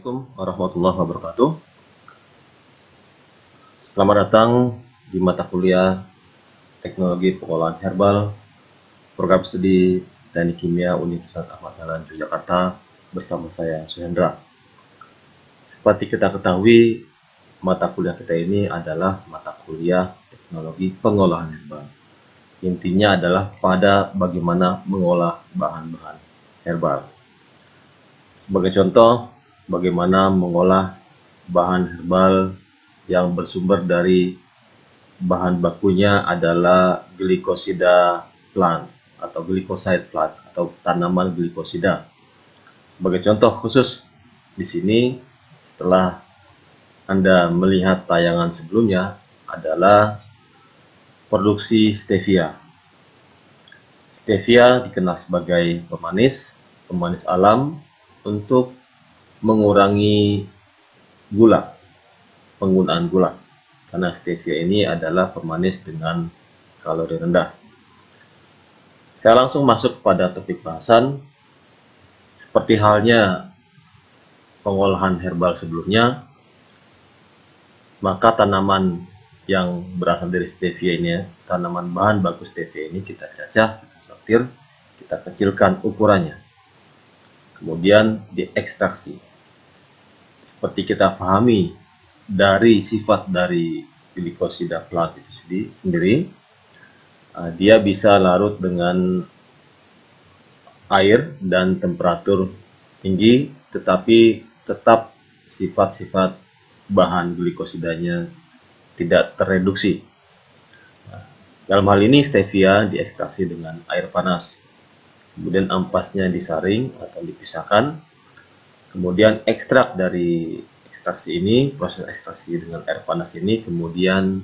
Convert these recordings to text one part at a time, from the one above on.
Assalamualaikum warahmatullahi wabarakatuh. Selamat datang di mata kuliah Teknologi Pengolahan Herbal, Program Studi Teknik Kimia Universitas Ahmad Dahlan Yogyakarta bersama saya Suhendra. Seperti kita ketahui, mata kuliah kita ini adalah mata kuliah Teknologi Pengolahan Herbal. Intinya adalah pada bagaimana mengolah bahan-bahan herbal. Sebagai contoh, bagaimana mengolah bahan herbal yang bersumber dari bahan bakunya adalah glycosida plant atau glycoside plant atau tanaman glikosida. Sebagai contoh khusus di sini, setelah Anda melihat tayangan sebelumnya adalah produksi stevia. Stevia dikenal sebagai pemanis alam untuk mengurangi penggunaan gula, karena stevia ini adalah pemanis dengan kalori rendah. Saya langsung masuk pada topik bahasan. Seperti halnya pengolahan herbal sebelumnya, maka tanaman yang berasal dari stevia ini, tanaman bahan baku stevia ini kita cacah, kita sortir, kita kecilkan ukurannya, kemudian diekstraksi. Seperti kita pahami dari sifat dari glycosida plant itu sendiri, dia bisa larut dengan air dan temperatur tinggi, tetapi tetap sifat-sifat bahan glikosidanya tidak tereduksi. Dalam hal ini stevia diekstraksi dengan air panas, kemudian ampasnya disaring atau dipisahkan, kemudian ekstrak dari ekstraksi ini, proses ekstraksi dengan air panas ini kemudian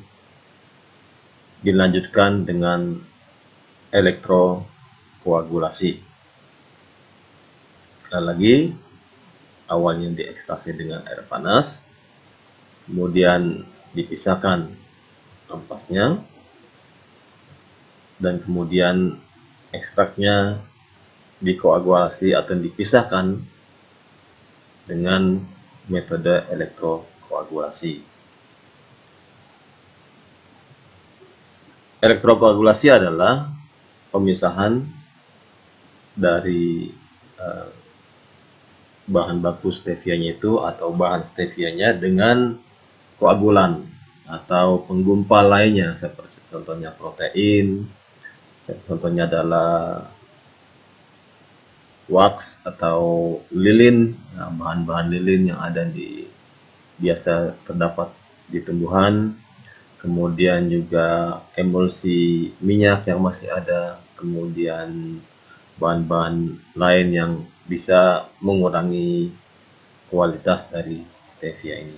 dilanjutkan dengan elektrokoagulasi. Sekali lagi, awalnya diekstraksi dengan air panas, kemudian dipisahkan ampasnya, dan kemudian ekstraknya dikoagulasi atau dipisahkan dengan metode elektrokoagulasi. Elektrokoagulasi adalah pemisahan dari bahan baku stevianya itu atau bahan stevianya dengan koagulan atau penggumpal lainnya, seperti contohnya protein, contohnya adalah wax atau lilin, bahan-bahan lilin yang ada biasa terdapat di tumbuhan, kemudian juga emulsi minyak yang masih ada, kemudian bahan-bahan lain yang bisa mengurangi kualitas dari stevia ini.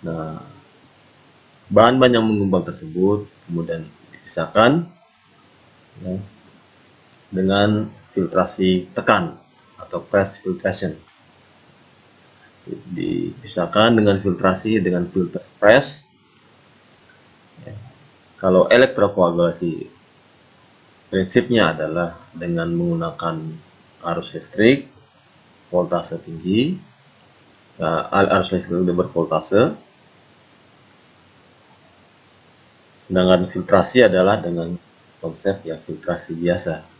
Nah, bahan-bahan yang menggumpal tersebut kemudian dipisahkan dengan filtrasi tekan atau press filtration. Dipisahkan dengan filtrasi dengan filter press. Kalau elektrokoagulasi prinsipnya adalah dengan menggunakan arus listrik voltase tinggi, arus listrik bervoltase. Sedangkan filtrasi adalah dengan konsep yang filtrasi biasa.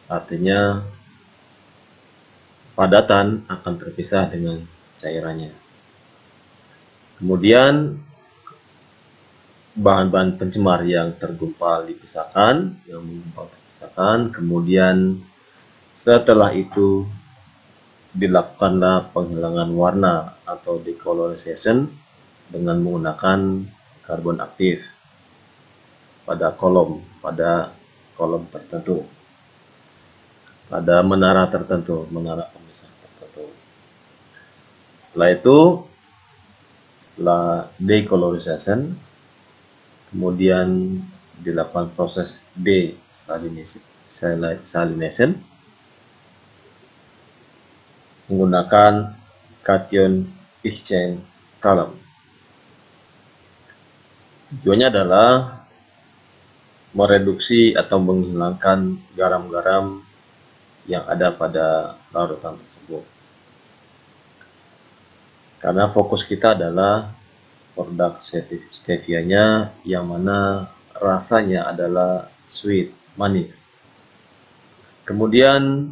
Artinya padatan akan terpisah dengan cairannya. Kemudian bahan-bahan pencemar yang tergumpal dipisahkan, kemudian setelah itu dilakukanlah penghilangan warna atau decolorization dengan menggunakan karbon aktif pada kolom tertentu, pada menara pemisah tertentu. Setelah decolorization, kemudian dilakukan proses desalination menggunakan cation exchange column. Tujuannya adalah mereduksi atau menghilangkan garam-garam yang ada pada larutan tersebut. Karena fokus kita adalah produk stevia-nya yang mana rasanya adalah sweet, manis. Kemudian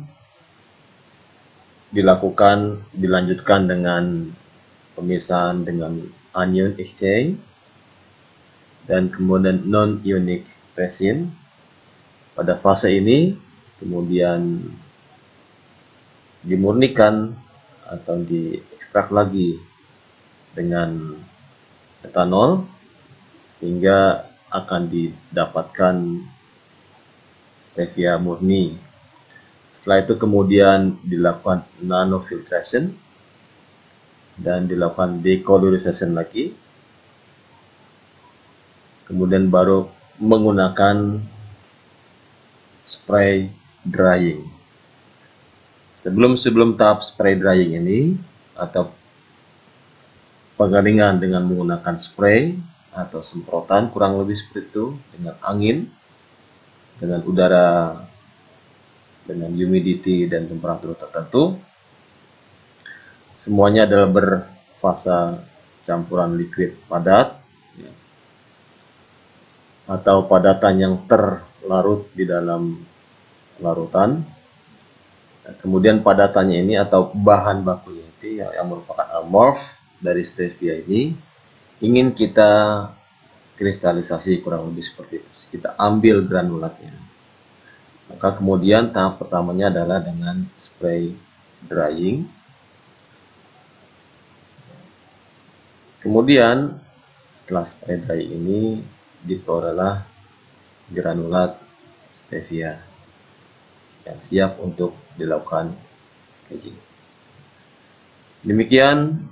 dilanjutkan dengan pemisahan dengan anion exchange dan kemudian non-ionic resin. Pada fase ini kemudian dimurnikan atau diekstrak lagi dengan etanol sehingga akan didapatkan stevia murni. Setelah itu kemudian dilakukan nanofiltration dan dilakukan decolorization lagi. Kemudian baru menggunakan spray drying. Sebelum tahap spray drying ini atau pengalingan dengan menggunakan spray atau semprotan kurang lebih seperti itu dengan angin, dengan udara, dengan humidity dan temperatur tertentu, semuanya adalah berfasa campuran liquid padat atau padatan yang terlarut di dalam larutan. Kemudian padatannya ini atau bahan bakunya itu yang merupakan amorph dari stevia ini ingin kita kristalisasi kurang lebih seperti itu. Kita ambil granulatnya. Maka kemudian tahap pertamanya adalah dengan spray drying. Kemudian setelah spray drying ini diperolehlah granulat stevia yang siap untuk dilakukan packaging. Demikian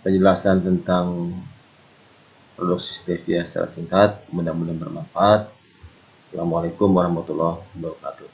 penjelasan tentang produksi stevia secara singkat, mudah-mudahan bermanfaat. Assalamualaikum warahmatullahi wabarakatuh.